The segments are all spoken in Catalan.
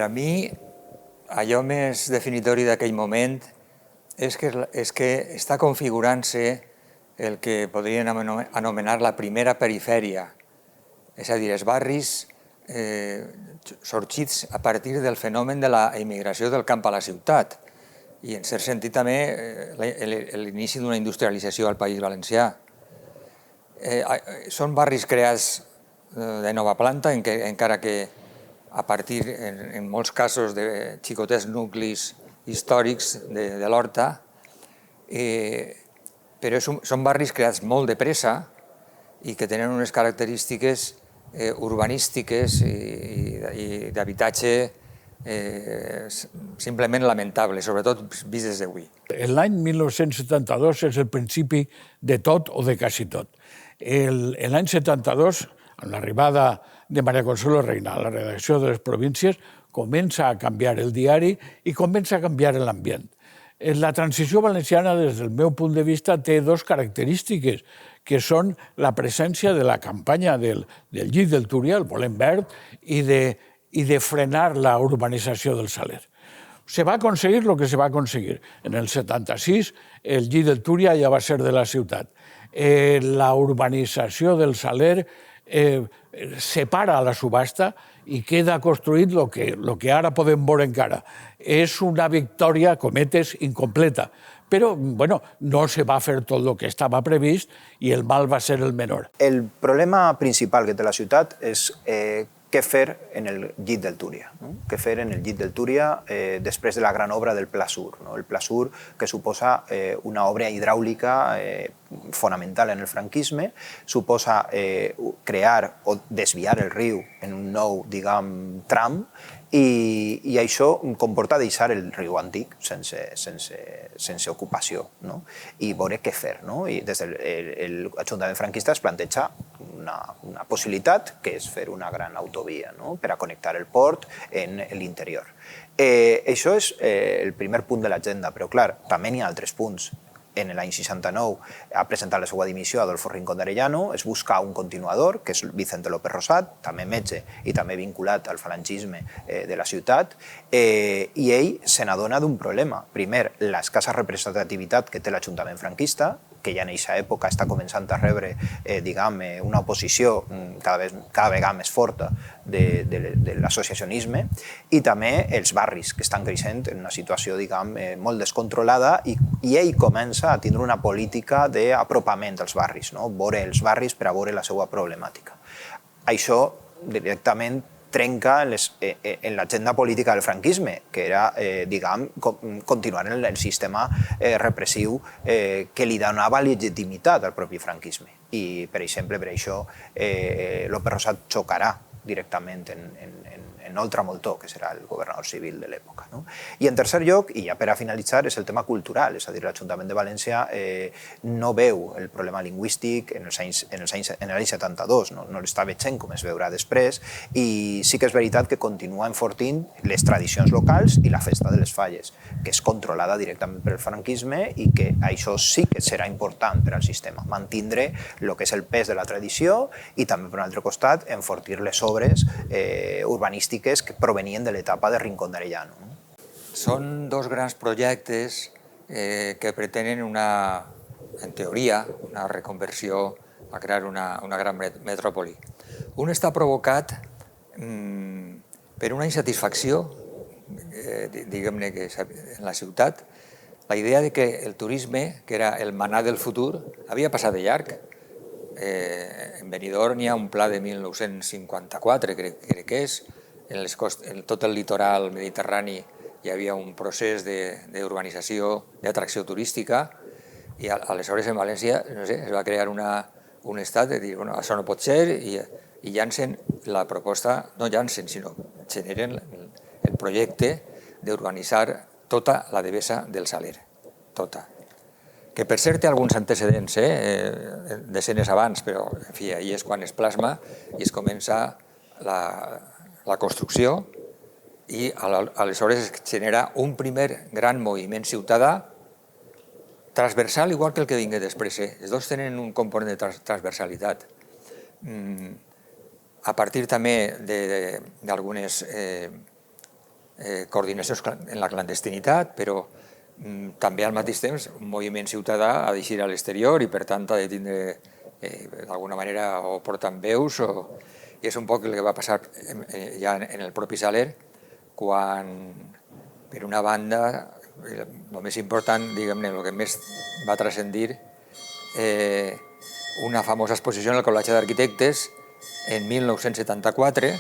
Per a mi, allò més definitori d'aquell moment és que està configurant-se el que podríem anomenar la primera perifèria, és a dir, els barris sorgits a partir del fenomen de la immigració del camp a la ciutat i, en cert sentit, també l'inici d'una industrialització al País Valencià. Són barris creats de nova planta, encara que a partir, en molts casos, de xicotets nuclis històrics de l'Horta, però són barris creats molt de pressa i que tenen unes característiques urbanístiques i d'habitatge simplement lamentables, sobretot vist des d'avui. L'any 1972 és el principi de tot o de quasi tot. L'any 72, amb l'arribada de María Consuelo Reina a la redacció de les províncies, comença a canviar el diari i comença a canviar l'ambient. La transició valenciana, des del meu punt de vista, té dues característiques, que són la presència de la campanya del Llit del Túria, el Volem Verd, i de frenar la urbanització del Saler. Se va aconseguir el que se va aconseguir. En el 76, el Llit del Túria ja va ser de la ciutat. La urbanització del Saler separa la subhasta i queda construït el que ara podem veure encara. És una victòria, cometes, incompleta. Però no se va fer tot el que estava previst i el mal va ser el menor. El problema principal que té la ciutat és què fer en el Llit del Túria. Què fer en el Llit del Túria després de la gran obra del Pla Sur. El Pla Sur, que suposa una obra hidràulica fonamental en el franquisme, suposa crear o desviar el riu en un nou, tram, i això comporta deixar el riu antic sense ocupació i veure què fer. I des de l'Ajuntament franquista es planteja una possibilitat, que és fer una gran autovia per a connectar el port en l'interior. Això és el primer punt de l'agenda, però clar, també n'hi ha altres punts. En l'any 69 ha presentat la seva dimissió Adolfo Rincón de Arellano, es busca un continuador, que és Vicente López Rosat, també metge i també vinculat al falangisme de la ciutat, i ell se n'adona d'un problema. Primer, l'escassa representativitat que té l'Ajuntament franquista, que ja en aquesta època està començant a rebre una oposició cada vegada més forta de l'associacionisme, i també els barris, que estan creixent en una situació molt descontrolada, i ell comença a tindre una política d'apropament als barris, veure els barris per a veure la seva problemàtica. Això directament trenca en l'agenda política del franquisme, que era, continuar en el sistema repressiu que li donava legitimitat al propi franquisme. I, per exemple, per això López Rosat xocarà directament en Oltramoltó, que serà el governador civil de l'època. I en tercer lloc, i ja per a finalitzar, és el tema cultural, és a dir, l'Ajuntament de València no veu el problema lingüístic en l'any 72, no l'està veient com es veurà després, i sí que és veritat que continua enfortint les tradicions locals i la festa de les falles, que és controlada directament per el franquisme i que això sí que serà important per al sistema, mantindre el que és el pes de la tradició i també, per un altre costat, enfortir les obres urbanístiques que provenien de l'etapa de Rincón de Arellano. Són dos grans projectes que pretenen en teoria, una reconversió a crear una gran metròpoli. Un està provocat per una insatisfacció, diguem-ne, en la ciutat, la idea de que el turisme, que era el manar del futur, havia passat de llarg. En Benidorm hi ha un pla de 1954, crec que és. En tot el litoral mediterrani hi havia un procés d'urbanització, d'atracció turística, i aleshores en València es va crear un estat de dir, això no pot ser, i llancen la proposta, no llancen, sinó generen el projecte d'urbanitzar tota la devesa del Saler, tota. Que per cert té alguns antecedents, decennes abans, però en fi, ahir és quan es plasma i es comença la construcció, i aleshores es genera un primer gran moviment ciutadà transversal, igual que el que vingui després. Els dos tenen un component de transversalitat. A partir també d'algunes coordinacions en la clandestinitat, però també al mateix temps un moviment ciutadà ha d'eixir a l'exterior i per tant ha de tindre d'alguna manera o portant veus i és un poc el que va passar ja en el propi Saler quan per una banda el més important, diguem-ne, el que més va transcendir una famosa exposició en el Col·legi d'Arquitectes en 1974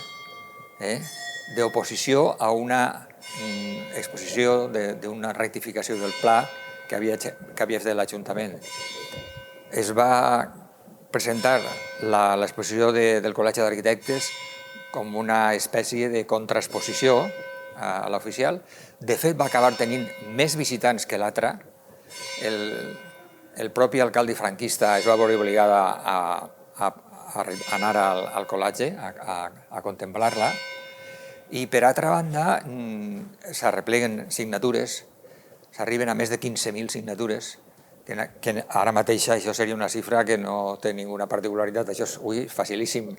d'oposició a una exposició d'una rectificació del pla que havia fet l'Ajuntament. Es va presentar l'exposició del Col·legi d'Arquitectes com una espècie de contraexposició a l'oficial. De fet, va acabar tenint més visitants que l'altra. El propi alcalde franquista es va veure obligat a anar al col·legi, a contemplar-la, i per altra banda s'arrepleguen signatures, s'arriben a més de 15.000 signatures, que ara mateix això seria una xifra que no té ninguna particularitat, això és facilíssim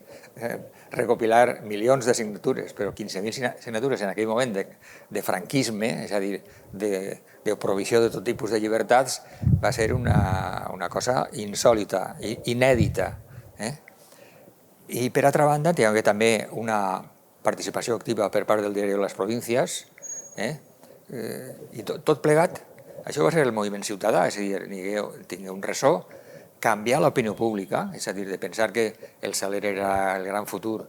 recopilar milions de signatures, però 15.000 signatures en aquell moment de franquisme, és a dir, de provisió de tot tipus de llibertats, va ser una cosa insòlita, inèdita. I per altra banda, hi ha també una participació activa per part del diari de les províncies, i tot plegat. Això va ser el moviment ciutadà, és a dir, tingué un ressò, canviar l'opinió pública, és a dir, de pensar que el Saler era el gran futur,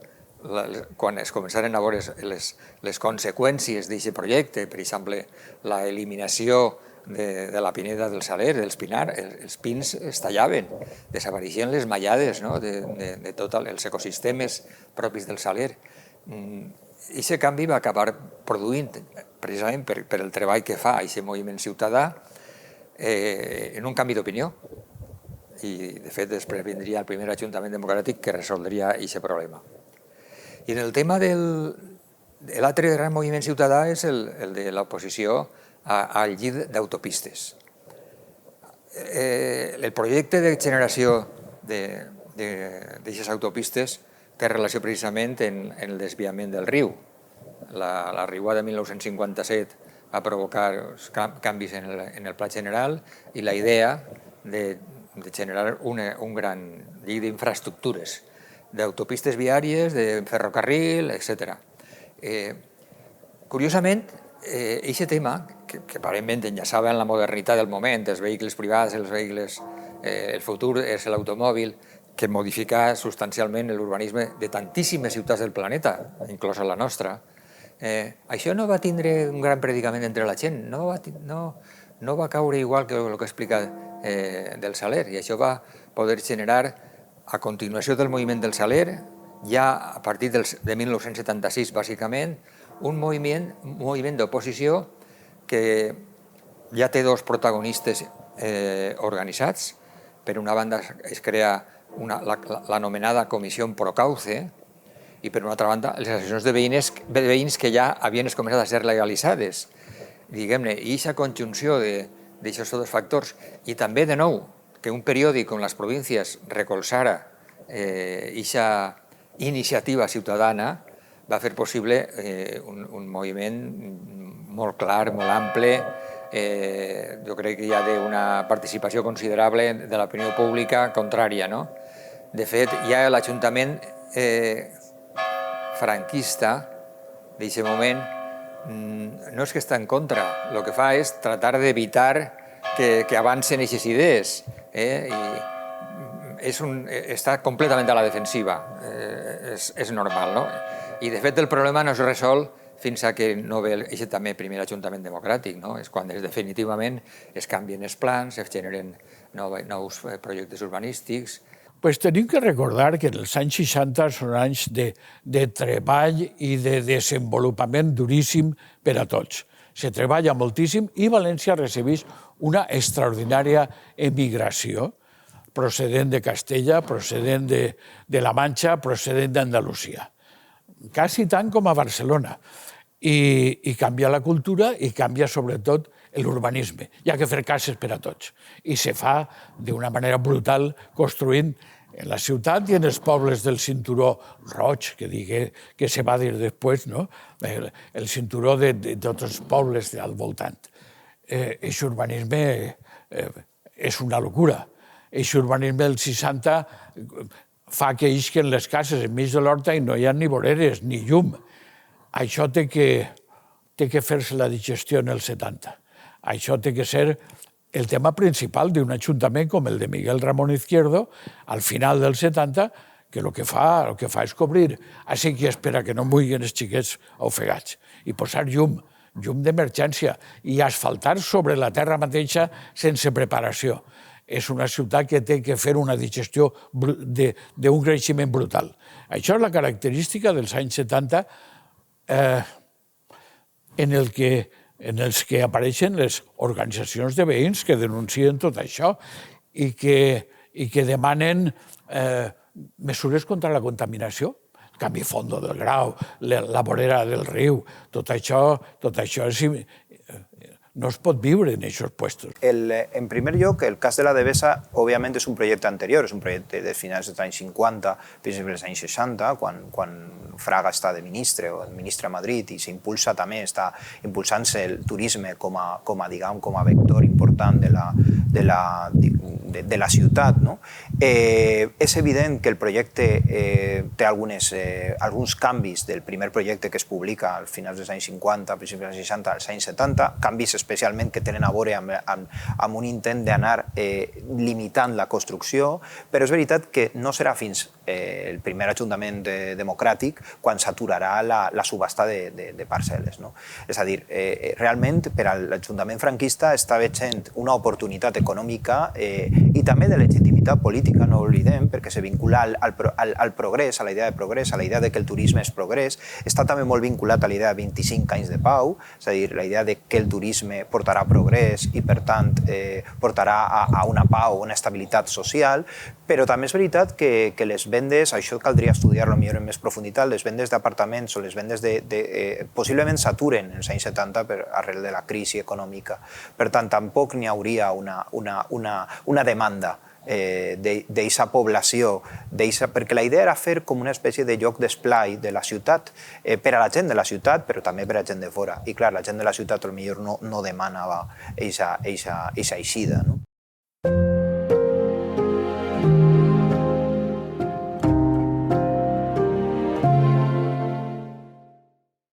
quan es començaren a veure les conseqüències d'aquest projecte, per exemple, l'eliminació de la pineda del Saler, dels pinar, els pins es tallaven, desapareixien les mallades de tots els ecosistemes propis del Saler. I aquest canvi va acabar produint, precisament per el treball que fa aquest moviment ciutadà, en un canvi d'opinió. I, de fet, després vindria el primer Ajuntament Democràtic que resoldria aquest problema. I en el tema de l'altre gran moviment ciutadà és el de l'oposició al llit d'autopistes. El projecte de generació d'aquestes autopistes té relació precisament en el desviament del riu. La riuada de 1957 va provocar canvis en el pla general i la idea de generar un gran llit d'infraestructures, d'autopistes viàries, de ferrocarril, etc. Curiosament, aquest tema, que aparentment enllaçava en la modernitat del moment, els vehicles privats, el futur és l'automòbil, que modifica substancialment l'urbanisme de tantíssimes ciutats del planeta, inclosa la nostra, això no va tindre un gran predicament entre la gent, no va caure igual que el que explica del Saler, i això va poder generar, a continuació del moviment del Saler, ja a partir de 1976, bàsicament, un moviment d'oposició que ja té dos protagonistes organitzats. Per una banda es crea l'anomenada Comissió Procauce, i per una altra banda les associacions de veïns que ja havien començat a ser legalitzades. Diguem-ne, i aquesta conjunció d'aixòs dos factors, i també, de nou, que un periòdic com Les Províncies recolzara aquesta iniciativa ciutadana, va fer possible un moviment molt clar, molt ample. Jo crec que hi ha una participació considerable de l'opinió pública contrària. De fet, ja l'Ajuntament franquista d'aquest moment no és que està en contra, el que fa és tratar d'evitar que avancen aquestes idees. Està completament a la defensiva, és normal, no? I de fet el problema no es resol fins que no ve aquest també primer Ajuntament Democràtic, no? És quan definitivament es canvien els plans, es generen nous projectes urbanístics. Pues tenim que recordar que els anys 60 són anys de treball i de desenvolupament duríssim per a tots. Se treballa moltíssim i València recebeix una extraordinària emigració procedent de Castella, procedent de la Manxa, procedent d'Andalusia. Quasi tant com a Barcelona. I canvia la cultura i canvia sobretot l'urbanisme. Hi ha que fer cases per a tots. I se fa d'una manera brutal construint en la ciutat i en els pobles del cinturó roig, que se va dir després, no? El cinturó de tots els pobles al voltant. Aquest urbanisme és una locura. Aquest urbanisme del 60 fa que isquen les cases enmig de l'horta i no hi ha ni voreres ni llum. Això té que fer-se la digestió en els 70. Això té que ser el tema principal d'un ajuntament com el de Miguel Ramón Izquierdo, al final dels 70, que el que fa és cobrir a qui espera que no muiguen els xiquets ofegats i posar llum d'emergència i asfaltar sobre la terra mateixa sense preparació. És una ciutat que té que fer una digestió d'un creixement brutal. Això és la característica dels anys 70 en els que apareixen les organitzacions de veïns que denuncien tot això i que demanen mesures contra la contaminació, el canvi fondo del Grau, la vorera del riu, tot això no es pot viure en aquests puestos. En primer lloc, el cas de la Devesa, òbviament, és un projecte anterior, és un projecte de finals dels anys 50, principis dels anys 60, quan Fraga està de ministre o ministre a Madrid i s'impulsa també, està impulsant-se el turisme com a vector important de la ciutat. És evident que el projecte té alguns canvis del primer projecte que es publica al finals dels anys 50, principis dels anys 60, als anys 70, canvis especialment que tenen a veure amb un intent d'anar limitant la construcció, però és veritat que no serà fins el primer ajuntament democràtic quan s'aturarà la subhasta de parcel·les. És a dir, realment per a l'Ajuntament franquista està veient una oportunitat econòmica i també de legitimitat política, no ho oblidem, perquè se vincula al progrés, a la idea de progrés, a la idea de que el turisme és progrés, està també molt vinculat a la idea de 25 anys de pau, és a dir, la idea de que el turisme portarà progrés i, per tant, portarà a una pau, una estabilitat social, però també és veritat que les vendes, això caldria estudiar-lo millor en més profunditat, les vendes d'apartaments o les vendes possiblement s'aturen en els anys 70 arrel de la crisi econòmica. Per tant, tampoc n'hi hauria una demanda d'aquesta població, perquè la idea era fer com una espècie de lloc d'esplai de la ciutat per a la gent de la ciutat, però també per a la gent de fora. I clar, la gent de la ciutat potser no demanava aquesta eixida.